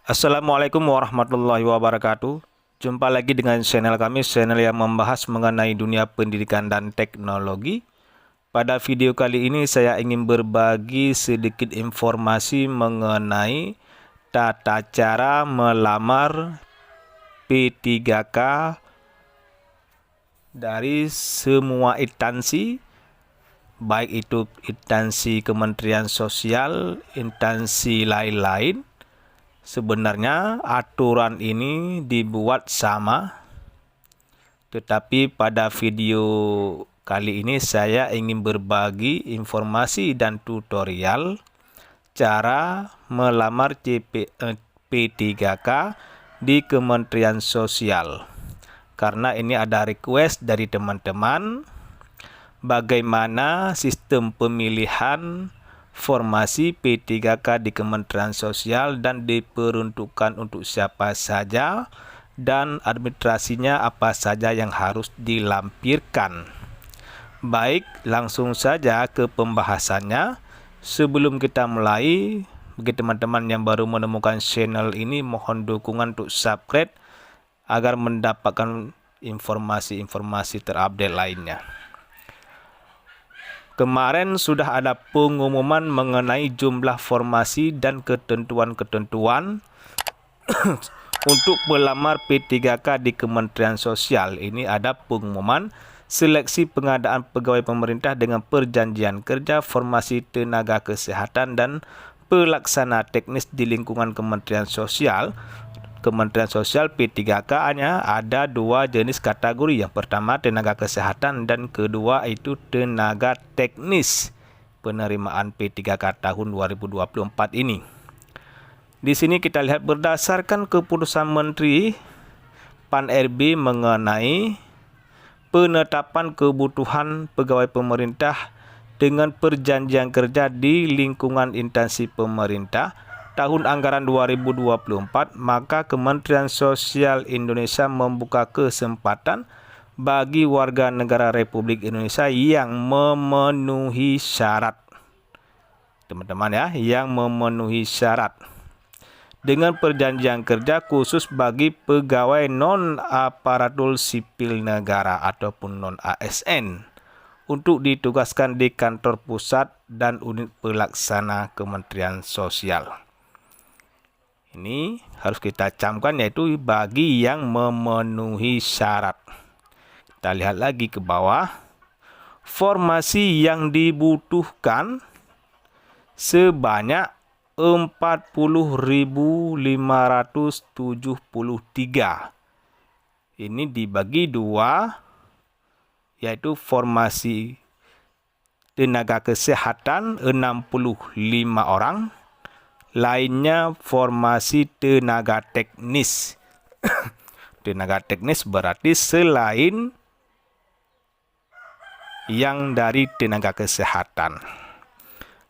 Assalamualaikum warahmatullahi wabarakatuh. Jumpa lagi dengan channel kami, channel yang membahas mengenai dunia pendidikan dan teknologi. Pada video kali ini saya ingin berbagi sedikit informasi mengenai tata cara melamar P3K dari semua instansi, baik itu instansi Kementerian Sosial, instansi lain-lain. Sebenarnya aturan ini dibuat sama, tetapi pada video kali ini saya ingin berbagi informasi dan tutorial cara melamar P3K di Kementerian Sosial. Karena ini ada request dari teman-teman bagaimana sistem pemilihan formasi P3K di Kementerian Sosial dan diperuntukkan untuk siapa saja dan administrasinya apa saja yang harus dilampirkan. Baik, langsung saja ke pembahasannya. Sebelum kita mulai, bagi teman-teman yang baru menemukan channel ini, mohon dukungan untuk subscribe agar mendapatkan informasi-informasi terupdate lainnya. Kemarin sudah ada pengumuman mengenai jumlah formasi dan ketentuan-ketentuan untuk pelamar P3K di Kementerian Sosial. Ini ada pengumuman seleksi pengadaan pegawai pemerintah dengan perjanjian kerja, formasi tenaga kesehatan dan pelaksana teknis di lingkungan Kementerian Sosial. Kementerian Sosial P3K-nya ada dua jenis kategori. Yang pertama tenaga kesehatan dan kedua itu tenaga teknis. Penerimaan P3K tahun 2024 ini. Di sini kita lihat berdasarkan keputusan Menteri Pan-RB mengenai penetapan kebutuhan pegawai pemerintah dengan perjanjian kerja di lingkungan instansi pemerintah tahun anggaran 2024, maka Kementerian Sosial Indonesia membuka kesempatan bagi warga negara Republik Indonesia yang memenuhi syarat. Teman-teman ya, yang memenuhi syarat. Dengan perjanjian kerja khusus bagi pegawai non-aparatur sipil negara ataupun non-ASN untuk ditugaskan di kantor pusat dan unit pelaksana Kementerian Sosial. Ini harus kita camkan, yaitu bagi yang memenuhi syarat. Kita lihat lagi ke bawah. Formasi yang dibutuhkan sebanyak 40.573. Ini dibagi dua, yaitu formasi tenaga kesehatan 65 orang. Lainnya formasi tenaga teknis. Tenaga teknis berarti selain yang dari tenaga kesehatan.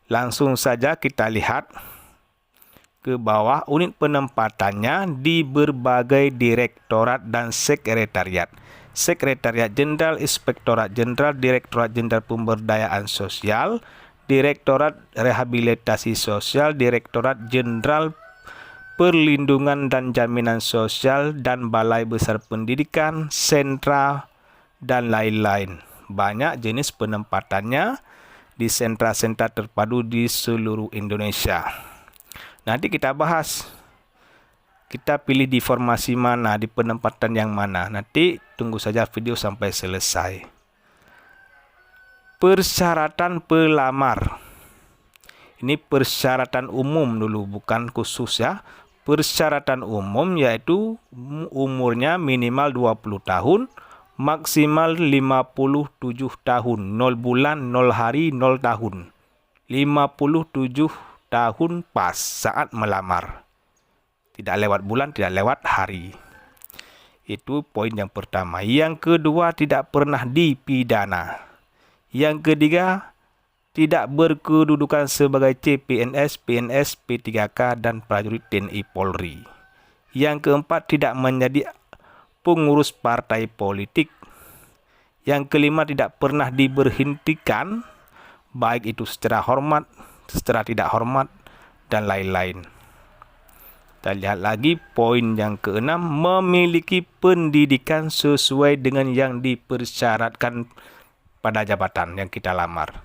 Langsung saja kita lihat ke bawah. Unit penempatannya di berbagai direktorat dan sekretariat. Sekretariat Jenderal, Inspektorat Jenderal, Direktorat Jenderal Pemberdayaan Sosial, Direktorat Rehabilitasi Sosial, Direktorat Jenderal Perlindungan dan Jaminan Sosial, dan Balai Besar Pendidikan, sentra, dan lain-lain. Banyak jenis penempatannya di sentra-sentra terpadu di seluruh Indonesia. Nanti kita bahas. Kita pilih di formasi mana, di penempatan yang mana. Nanti tunggu saja video sampai selesai. Persyaratan pelamar. Ini persyaratan umum dulu, bukan khusus ya. Persyaratan umum yaitu umurnya minimal 20 tahun, maksimal 57 tahun, 0 bulan, 0 hari, 0 tahun. 57 tahun pas saat melamar. Tidak lewat bulan, tidak lewat hari. Itu poin yang pertama. Yang kedua, tidak pernah dipidana. Yang ketiga, tidak berkedudukan sebagai CPNS, PNS, P3K, dan prajurit TNI Polri. Yang keempat, tidak menjadi pengurus partai politik. Yang kelima, tidak pernah diberhentikan, baik itu secara hormat, secara tidak hormat, dan lain-lain. Kita lihat lagi poin yang keenam, memiliki pendidikan sesuai dengan yang dipersyaratkan pada jabatan yang kita lamar.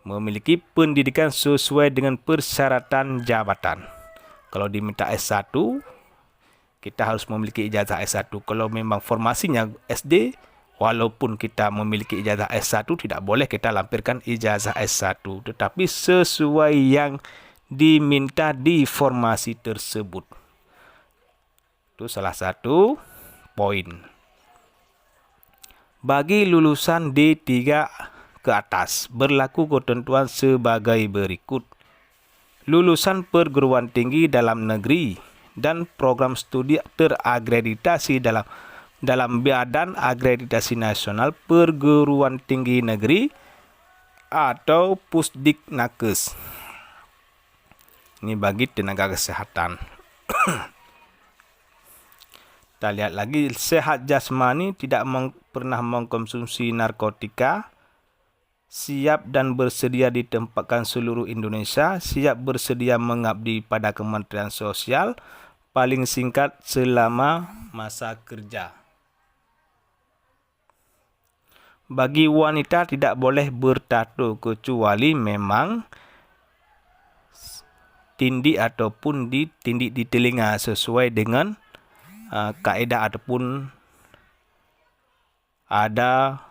Memiliki pendidikan sesuai dengan persyaratan jabatan. Kalau diminta S1, kita harus memiliki ijazah S1. Kalau memang formasinya SD, walaupun kita memiliki ijazah S1, tidak boleh kita lampirkan ijazah S1. Tetapi sesuai yang diminta di formasi tersebut. Itu salah satu poin. Bagi lulusan D3 ke atas, berlaku ketentuan sebagai berikut. Lulusan perguruan tinggi dalam negeri dan program studi terakreditasi dalam Badan Akreditasi Nasional Perguruan Tinggi Negeri atau Pusdiknakes. Ini bagi tenaga kesehatan. Kita lihat lagi, sehat jasmani, tidak pernah mengkonsumsi narkotika, siap dan bersedia ditempatkan seluruh Indonesia, siap bersedia mengabdi pada Kementerian Sosial, paling singkat selama masa kerja. Bagi wanita tidak boleh bertato kecuali memang tindik ataupun ditindik di telinga sesuai dengan kaedah ataupun ada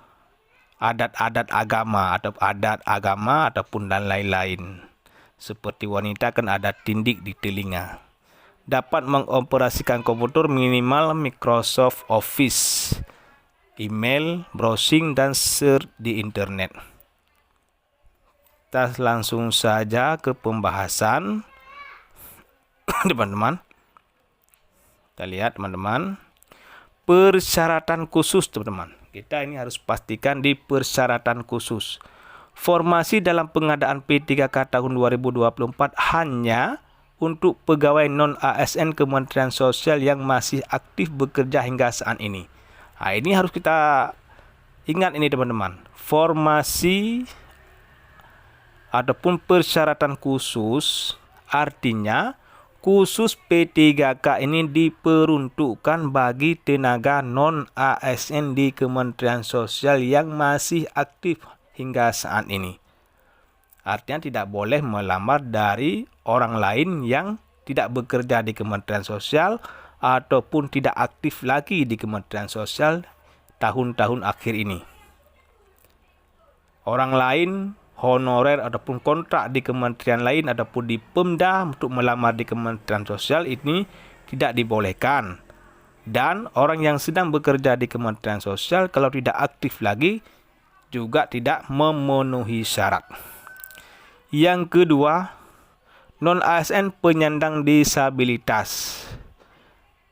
adat-adat agama atau adat agama ataupun dan lain-lain. Seperti wanita kan ada tindik di telinga. Dapat mengoperasikan komputer minimal Microsoft Office, email, browsing dan search di internet. Kita langsung saja ke pembahasan. Teman-teman, kita lihat teman-teman, persyaratan khusus teman-teman. Kita ini harus pastikan di persyaratan khusus. Formasi dalam pengadaan P3K tahun 2024 hanya untuk pegawai non-ASN Kementerian Sosial yang masih aktif bekerja hingga saat ini. Nah, ini harus kita ingat ini teman-teman. Formasi ataupun persyaratan khusus artinya khusus P3K ini diperuntukkan bagi tenaga non-ASN di Kementerian Sosial yang masih aktif hingga saat ini. Artinya tidak boleh melamar dari orang lain yang tidak bekerja di Kementerian Sosial ataupun tidak aktif lagi di Kementerian Sosial tahun-tahun akhir ini. Orang lain honorer ataupun kontrak di kementerian lain ataupun di Pemda untuk melamar di Kementerian Sosial ini tidak dibolehkan. Dan orang yang sedang bekerja di Kementerian Sosial kalau tidak aktif lagi juga tidak memenuhi syarat. Yang kedua, non-ASN penyandang disabilitas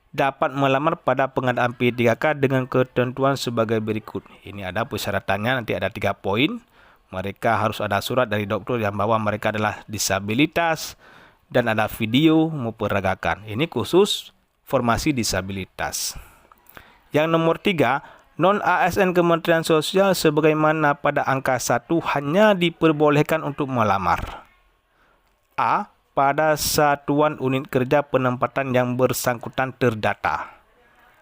dapat melamar pada pengadaan P3K dengan ketentuan sebagai berikut. Ini ada persyaratannya, nanti ada 3 poin. Mereka harus ada surat dari dokter yang bahwa mereka adalah disabilitas dan ada video memperagakan. Ini khusus formasi disabilitas. Yang nomor 3, non-ASN Kementerian Sosial sebagaimana pada angka 1 hanya diperbolehkan untuk melamar. A. Pada satuan unit kerja penempatan yang bersangkutan terdata.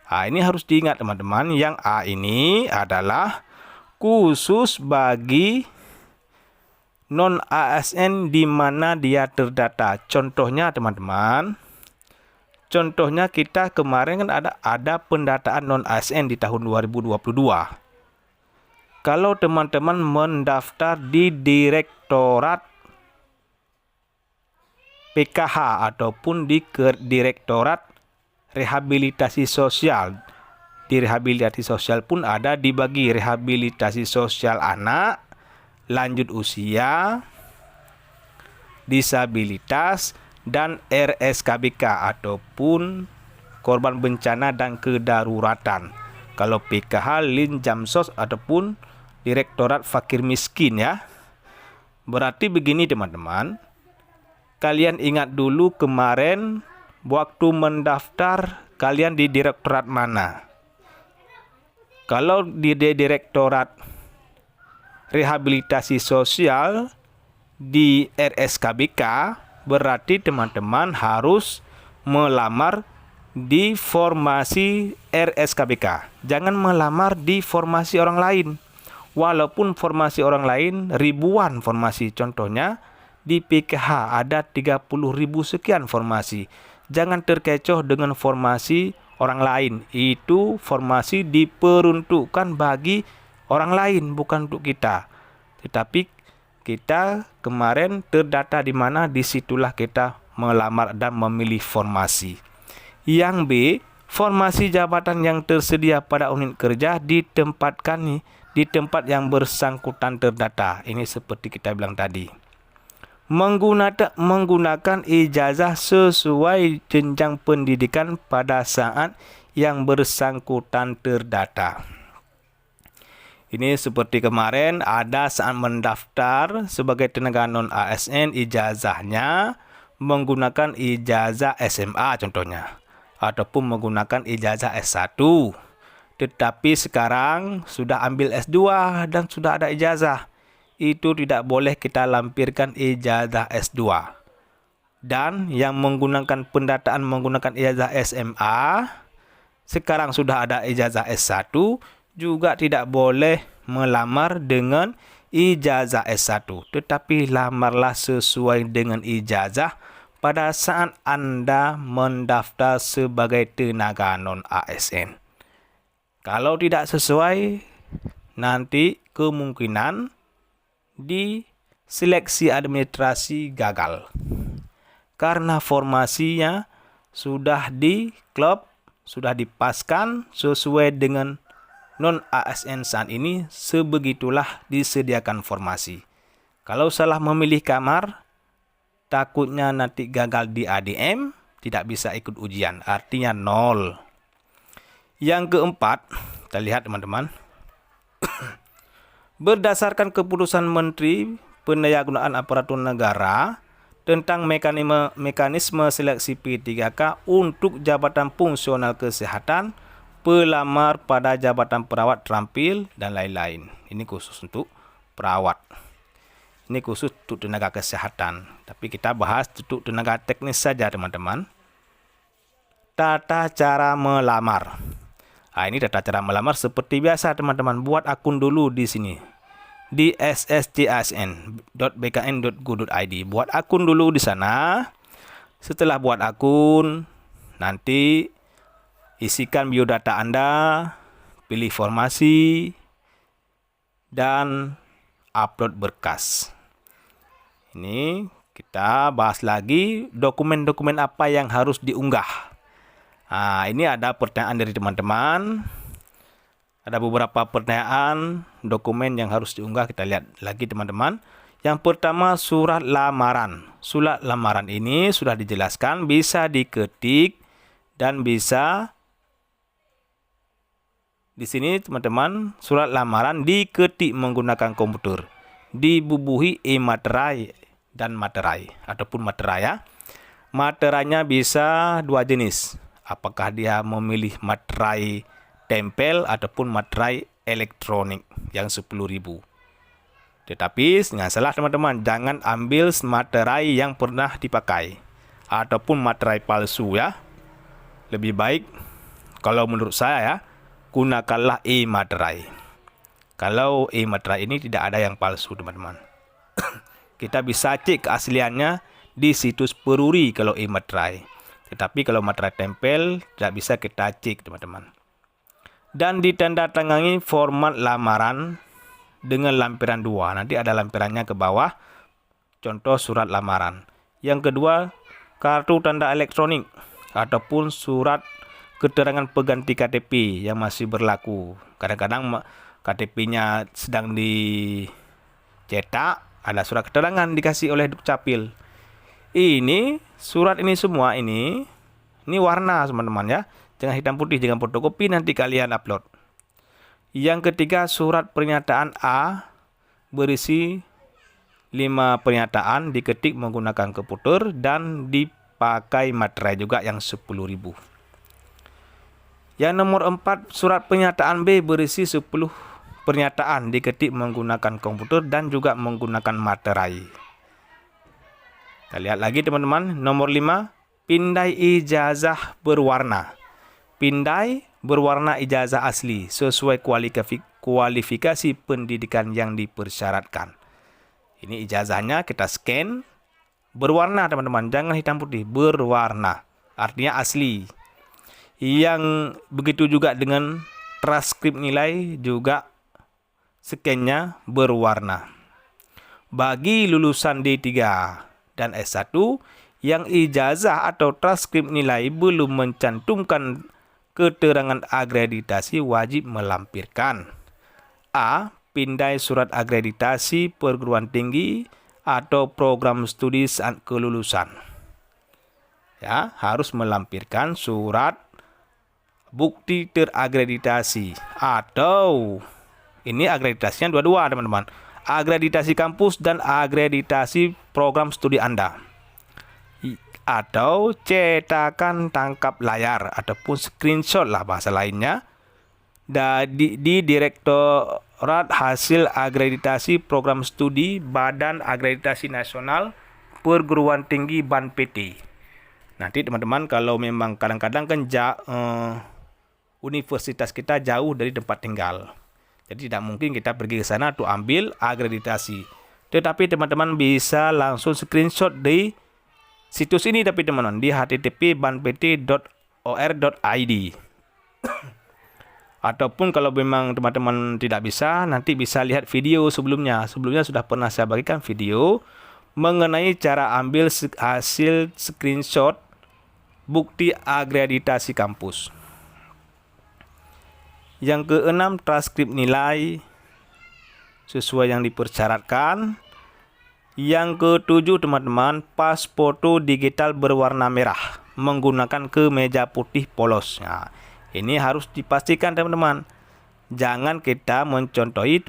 Ini harus diingat teman-teman, yang A ini adalah khusus bagi non-ASN di mana dia terdata. Contohnya teman-teman, contohnya kita kemarin kan ada pendataan non-ASN di tahun 2022. Kalau teman-teman mendaftar di Direktorat PKH ataupun di Direktorat Rehabilitasi Sosial. Di rehabilitasi sosial pun ada dibagi rehabilitasi sosial anak, lanjut usia, disabilitas, dan RSKBK ataupun korban bencana dan kedaruratan. Kalau PKH, Lin Jamsos ataupun Direktorat Fakir Miskin ya. Berarti begini teman-teman. Kalian ingat dulu kemarin waktu mendaftar kalian di direktorat mana? Kalau di Direktorat Rehabilitasi Sosial di RSKBK, berarti teman-teman harus melamar di formasi RSKBK. Jangan melamar di formasi orang lain. Walaupun formasi orang lain ribuan formasi, contohnya di PKH ada 30.000 sekian formasi. Jangan terkecoh dengan formasi orang lain. Itu formasi diperuntukkan bagi orang lain, bukan untuk kita. Tetapi kita kemarin terdata di mana, disitulah kita melamar dan memilih formasi. Yang B, formasi jabatan yang tersedia pada unit kerja ditempatkan di tempat yang bersangkutan terdata. Ini seperti kita bilang tadi. Menggunakan ijazah sesuai jenjang pendidikan pada saat yang bersangkutan terdata. Ini seperti kemarin ada saat mendaftar sebagai tenaga non-ASN, ijazahnya menggunakan ijazah SMA contohnya, ataupun menggunakan ijazah S1. Tetapi sekarang sudah ambil S2 dan sudah ada ijazah. Itu tidak boleh kita lampirkan ijazah S2. Dan yang menggunakan pendataan menggunakan ijazah SMA, sekarang sudah ada ijazah S1, juga tidak boleh melamar dengan ijazah S1. Tetapi lamarlah sesuai dengan ijazah pada saat Anda mendaftar sebagai tenaga non-ASN. Kalau tidak sesuai, nanti kemungkinan di seleksi administrasi gagal. Karena formasinya sudah di klub, sudah dipaskan sesuai dengan non-ASN saat ini, sebegitulah disediakan formasi. Kalau salah memilih kamar, takutnya nanti gagal di ADM, tidak bisa ikut ujian, artinya 0. Yang keempat, kita lihat teman-teman. Berdasarkan keputusan Menteri Pendayagunaan Aparatur Negara tentang mekanisme seleksi P3K untuk jabatan fungsional kesehatan, pelamar pada jabatan perawat terampil, dan lain-lain. Ini khusus untuk perawat. Ini khusus untuk tenaga kesehatan. Tapi kita bahas untuk tenaga teknis saja teman-teman. Tata cara melamar. Ini tata cara melamar seperti biasa teman-teman. Buat akun dulu di sini. Di sscsn.bkn.go.id. Buat akun dulu di sana. Setelah buat akun, nanti isikan biodata Anda, pilih formasi, dan upload berkas. Ini kita bahas lagi dokumen-dokumen apa yang harus diunggah. Ini ada pertanyaan dari teman-teman. Ada beberapa pertanyaan dokumen yang harus diunggah. Kita lihat lagi teman-teman. Yang pertama, surat lamaran. Surat lamaran ini sudah dijelaskan, bisa diketik dan bisa di sini teman-teman, surat lamaran diketik menggunakan komputer, dibubuhi e-materai dan materai ataupun materai ya. Materainya bisa dua jenis. Apakah dia memilih materai tempel ataupun materai elektronik yang 10.000. Tetapi jangan salah teman-teman, jangan ambil materai yang pernah dipakai ataupun materai palsu ya. Lebih baik kalau menurut saya ya, gunakanlah e-materai. Kalau e-materai ini tidak ada yang palsu teman-teman. Kita bisa cek keasliannya di situs Peruri kalau e-materai. Tetapi kalau materai tempel tidak bisa kita cek teman-teman. Dan ditandatangani format lamaran dengan lampiran 2. Nanti ada lampirannya ke bawah. Contoh surat lamaran. Yang kedua, kartu tanda elektronik ataupun surat keterangan pengganti KTP yang masih berlaku. Kadang-kadang KTP-nya sedang dicetak, ada surat keterangan dikasih oleh Dukcapil. Ini surat ini semua ini warna teman-teman ya. Jangan hitam putih, jangan fotokopi, nanti kalian upload. Yang ketiga, surat pernyataan A berisi 5 pernyataan, diketik menggunakan komputer dan dipakai materai juga yang 10.000. Yang nomor 4, surat pernyataan B berisi 10 pernyataan, diketik menggunakan komputer dan juga menggunakan materai. Kita lihat lagi teman-teman, nomor 5, pindai ijazah berwarna. Pindai berwarna ijazah asli sesuai kualifikasi pendidikan yang dipersyaratkan. Ini ijazahnya kita scan, berwarna teman-teman, jangan hitam putih, berwarna, artinya asli. Yang begitu juga dengan transkrip nilai juga scan-nya berwarna. Bagi lulusan D3 dan S1 yang ijazah atau transkrip nilai belum mencantumkan keterangan akreditasi, wajib melampirkan A. Pindai surat akreditasi perguruan tinggi atau program studi saat kelulusan. Ya, harus melampirkan surat bukti terakreditasi, atau ini akreditasinya dua-dua teman-teman, akreditasi kampus dan akreditasi program studi Anda, atau cetakan tangkap layar ataupun screenshot lah bahasa lainnya di Direktorat Hasil Akreditasi Program Studi Badan Akreditasi Nasional Perguruan Tinggi BANPT. Nanti teman-teman kalau memang kadang-kadang kan universitas kita jauh dari tempat tinggal, jadi tidak mungkin kita pergi ke sana untuk ambil akreditasi. Tetapi teman-teman bisa langsung screenshot di situs ini, tapi teman-teman di http://banpt.or.id. Ataupun kalau memang teman-teman tidak bisa, nanti bisa lihat video sebelumnya. Sebelumnya sudah pernah saya bagikan video mengenai cara ambil hasil screenshot bukti akreditasi kampus. Yang keenam, transkrip nilai sesuai yang dipersyaratkan. Yang ketujuh teman-teman, pas foto digital berwarna merah menggunakan kemeja putih polos. Nah, ini harus dipastikan teman-teman. Jangan kita mencontohi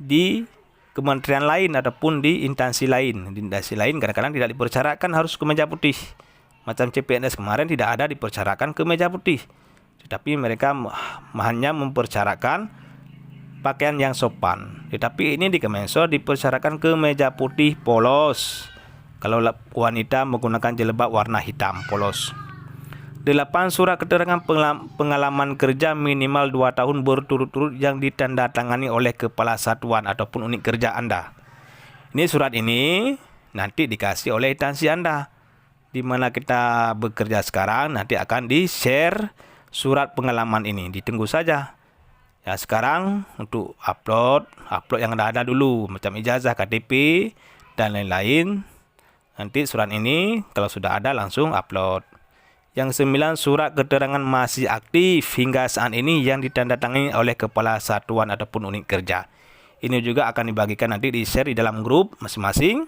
di kementerian lain ataupun di instansi lain. Di instansi lain kadang-kadang tidak dipersyaratkan harus kemeja putih. Macam CPNS kemarin tidak ada dipersyaratkan kemeja putih. Tetapi mereka hanya mempersyaratkan pakaian yang sopan. Tetapi ini di Kemensos dipersyaratkan kemeja putih polos. Kalau wanita menggunakan jilbab warna hitam polos. 8. Surat keterangan pengalaman kerja minimal 2 tahun berturut-turut yang ditandatangani oleh kepala satuan ataupun unit kerja Anda. Ini surat ini nanti dikasih oleh instansi Anda. Di mana kita bekerja sekarang, nanti akan di-share surat pengalaman ini. Ditunggu saja. Ya, sekarang untuk upload yang ada dulu, macam ijazah, KTP, dan lain-lain. Nanti surat ini kalau sudah ada langsung upload. Yang 9, surat keterangan masih aktif hingga saat ini yang ditandatangani oleh kepala satuan ataupun unit kerja. Ini juga akan dibagikan nanti di-share di dalam grup masing-masing,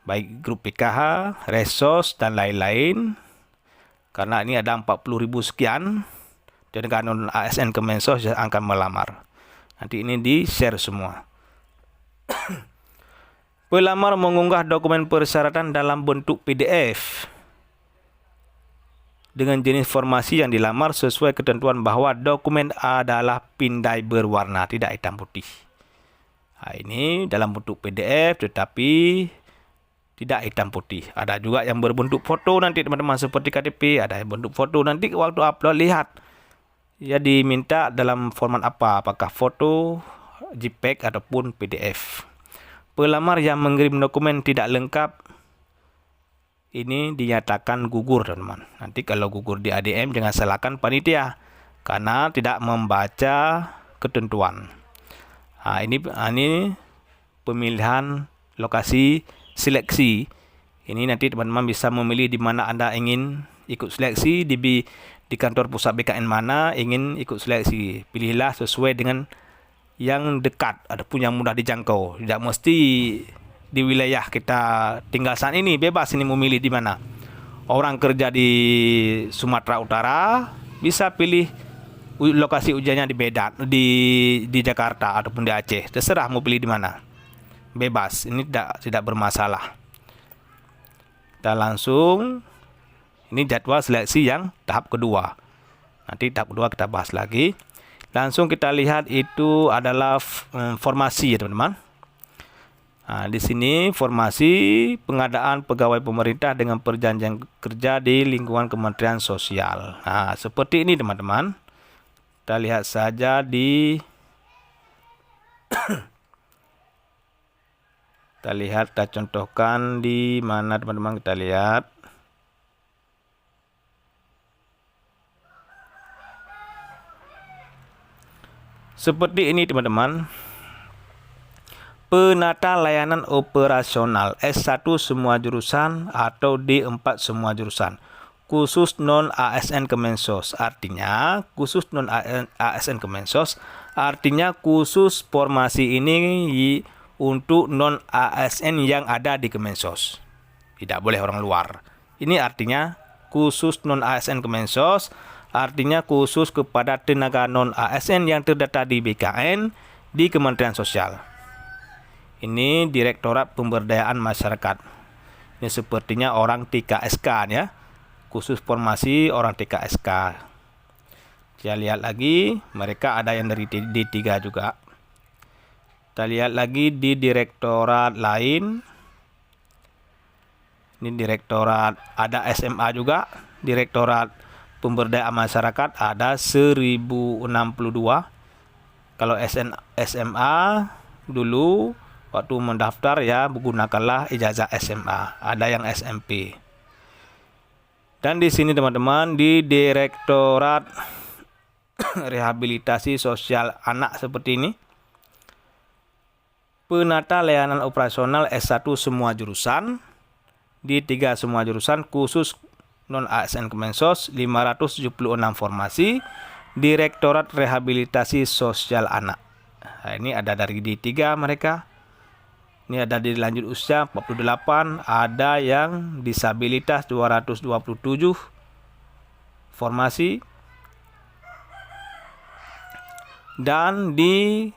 baik grup PKH, Resos, dan lain-lain. Karena ini ada 40.000 sekian, dan kanun ASN Kemensos yang akan melamar. Nanti ini di-share semua. Pelamar mengunggah dokumen persyaratan dalam bentuk PDF dengan jenis formasi yang dilamar sesuai ketentuan bahwa dokumen adalah pindai berwarna, tidak hitam putih. Nah, ini dalam bentuk PDF tetapi tidak hitam putih. Ada juga yang berbentuk foto nanti teman-teman seperti KTP, ada yang bentuk foto. Nanti waktu upload lihat ya diminta dalam format apa, apakah foto, JPEG ataupun PDF. Pelamar yang mengirim dokumen tidak lengkap ini dinyatakan gugur teman-teman. Nanti kalau gugur di ADM jangan salahkan panitia karena tidak membaca ketentuan. Nah, ini pemilihan lokasi seleksi. Ini nanti teman-teman bisa memilih di mana Anda ingin ikut seleksi, di kantor pusat BKN mana ingin ikut seleksi. Pilihlah sesuai dengan yang dekat ataupun yang mudah dijangkau. Tidak mesti di wilayah kita tinggal saat ini, bebas ini memilih di mana. Orang kerja di Sumatera Utara bisa pilih lokasi ujiannya di Medan, di Jakarta ataupun di Aceh. Terserah mau pilih di mana. Bebas, ini tidak bermasalah. Kita langsung, ini jadwal seleksi yang tahap kedua. Nanti tahap kedua kita bahas lagi. Langsung kita lihat itu adalah formasi ya teman-teman. Nah, di sini formasi pengadaan pegawai pemerintah dengan perjanjian kerja di lingkungan Kementerian Sosial. Nah, seperti ini teman-teman. Kita lihat saja kita contohkan di mana teman-teman, kita lihat. Seperti ini teman-teman. Penata layanan operasional S1 semua jurusan atau D4 semua jurusan. Khusus non-ASN Kemensos. Artinya khusus non-ASN Kemensos. Artinya khusus formasi ini untuk non-ASN yang ada di Kemensos. Tidak boleh orang luar. Ini artinya khusus non-ASN Kemensos. Artinya khusus kepada tenaga non-ASN yang terdata di BKN di Kementerian Sosial. Ini Direktorat Pemberdayaan Masyarakat. Ini sepertinya orang TKSK ya. Khusus formasi orang TKSK. Kita lihat lagi, mereka ada yang dari D3 juga. Kita lihat lagi di direktorat lain. Ini direktorat, ada SMA juga. Direktorat Pemberdayaan Masyarakat ada 1062. Kalau SMA dulu waktu mendaftar ya menggunakanlah ijazah SMA, ada yang SMP. Dan di sini teman-teman di Direktorat Rehabilitasi Sosial Anak seperti ini. Penata layanan operasional S1 semua jurusan, D3 semua jurusan khusus non-ASN Kemensos 576 formasi, Direktorat Rehabilitasi Sosial Anak. Nah, ini ada dari D3 mereka. Ini ada di lanjut usia 48, ada yang disabilitas 227 formasi. Dan di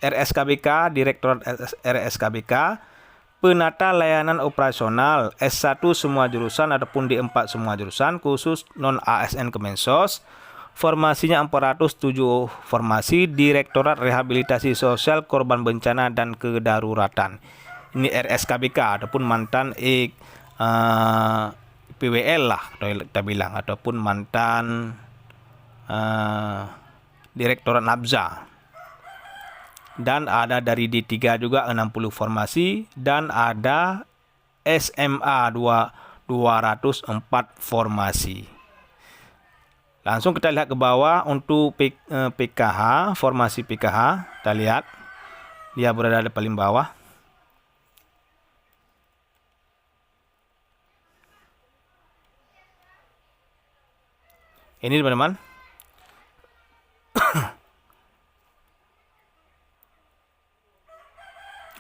RSKBK, Direktorat RSKBK, penata layanan operasional S1 semua jurusan ataupun D4 semua jurusan khusus non-ASN Kemensos. Formasinya 407 formasi, Direktorat Rehabilitasi Sosial Korban Bencana dan Kedaruratan. Ini RSKBK ataupun mantan PWL lah kita bilang, ataupun mantan Direktorat Nabza. Dan ada dari D3 juga 60 formasi dan ada SMA 204 formasi. Langsung kita lihat ke bawah untuk PKH, formasi PKH. Kita lihat, dia berada di paling bawah. Ini teman-teman.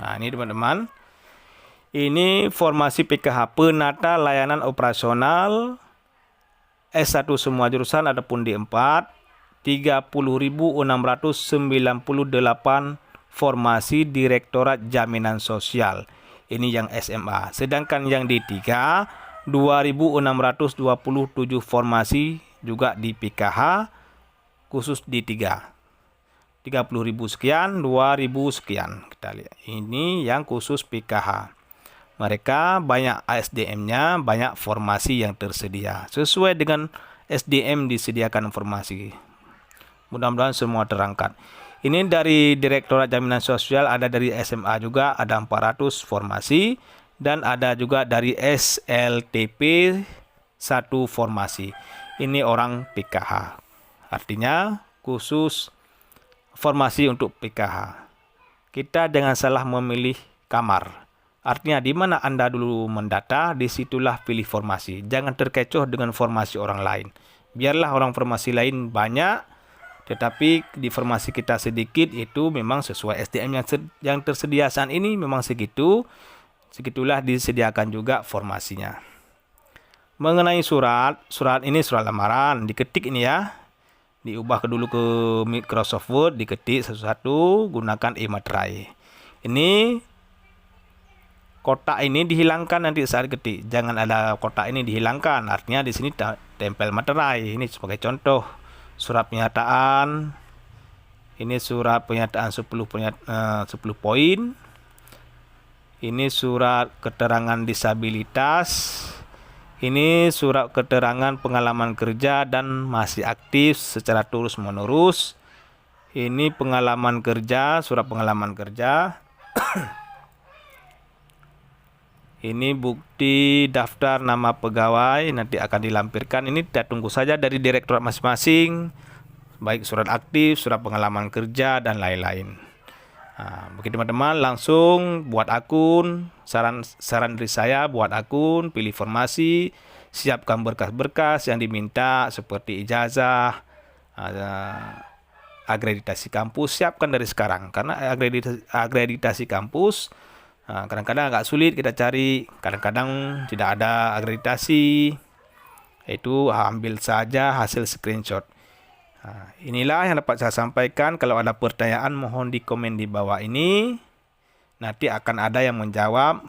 Nah, ini teman-teman. Ini formasi PKH, penata layanan operasional S1 semua jurusan ataupun D4 30.698 formasi Direktorat Jaminan Sosial. Ini yang SMA. Sedangkan yang D3 2.627 formasi juga di PKH khusus D3. 30.000 sekian, 2.000 sekian. Kita lihat. Ini yang khusus PKH. Mereka banyak SDM-nya, banyak formasi yang tersedia. Sesuai dengan SDM disediakan formasi. Mudah-mudahan semua terangkat. Ini dari Direktorat Jaminan Sosial, ada dari SMA juga, ada 400 formasi. Dan ada juga dari SLTP 1 formasi. Ini orang PKH. Artinya khusus formasi untuk PKH. Kita jangan salah memilih kamar. Artinya di mana Anda dulu mendata, disitulah pilih formasi. Jangan terkecoh dengan formasi orang lain. Biarlah orang formasi lain banyak, tetapi di formasi kita sedikit, itu memang sesuai SDM yang tersedia saat ini memang segitu. Segitulah disediakan juga formasinya. Mengenai surat ini surat lamaran, diketik ini ya. Diubah dulu ke Microsoft Word, diketik satu-satu, gunakan e-materai. Ini kotak ini dihilangkan nanti saat ketik. Jangan ada kotak ini dihilangkan. Artinya di sini tempel materai. Ini sebagai contoh surat pernyataan. Ini surat pernyataan 10 poin. Ini surat keterangan disabilitas. Ini surat keterangan pengalaman kerja dan masih aktif secara terus-menerus. Ini pengalaman kerja, surat pengalaman kerja. Ini bukti daftar nama pegawai, nanti akan dilampirkan. Ini kita tunggu saja dari direktorat masing-masing, baik surat aktif, surat pengalaman kerja, dan lain-lain. Bagi teman-teman langsung buat akun, saran dari saya buat akun, pilih formasi, siapkan berkas-berkas yang diminta seperti ijazah, akreditasi kampus, siapkan dari sekarang karena akreditasi kampus kadang-kadang agak sulit kita cari, kadang-kadang tidak ada akreditasi, itu ambil saja hasil screenshot. Inilah yang dapat saya sampaikan. Kalau ada pertanyaan mohon di komen di bawah ini. Nanti akan ada yang menjawab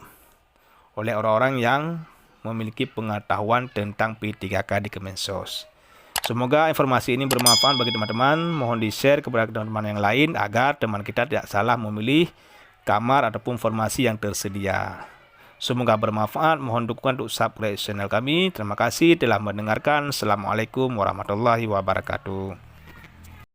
oleh orang-orang yang memiliki pengetahuan tentang P3K di Kemensos. Semoga informasi ini bermanfaat bagi teman-teman. Mohon di-share kepada teman-teman yang lain agar teman kita tidak salah memilih kamar ataupun formasi yang tersedia. Semoga bermanfaat. Mohon dukungan untuk subscribe channel kami. Terima kasih telah mendengarkan. Assalamualaikum warahmatullahi wabarakatuh.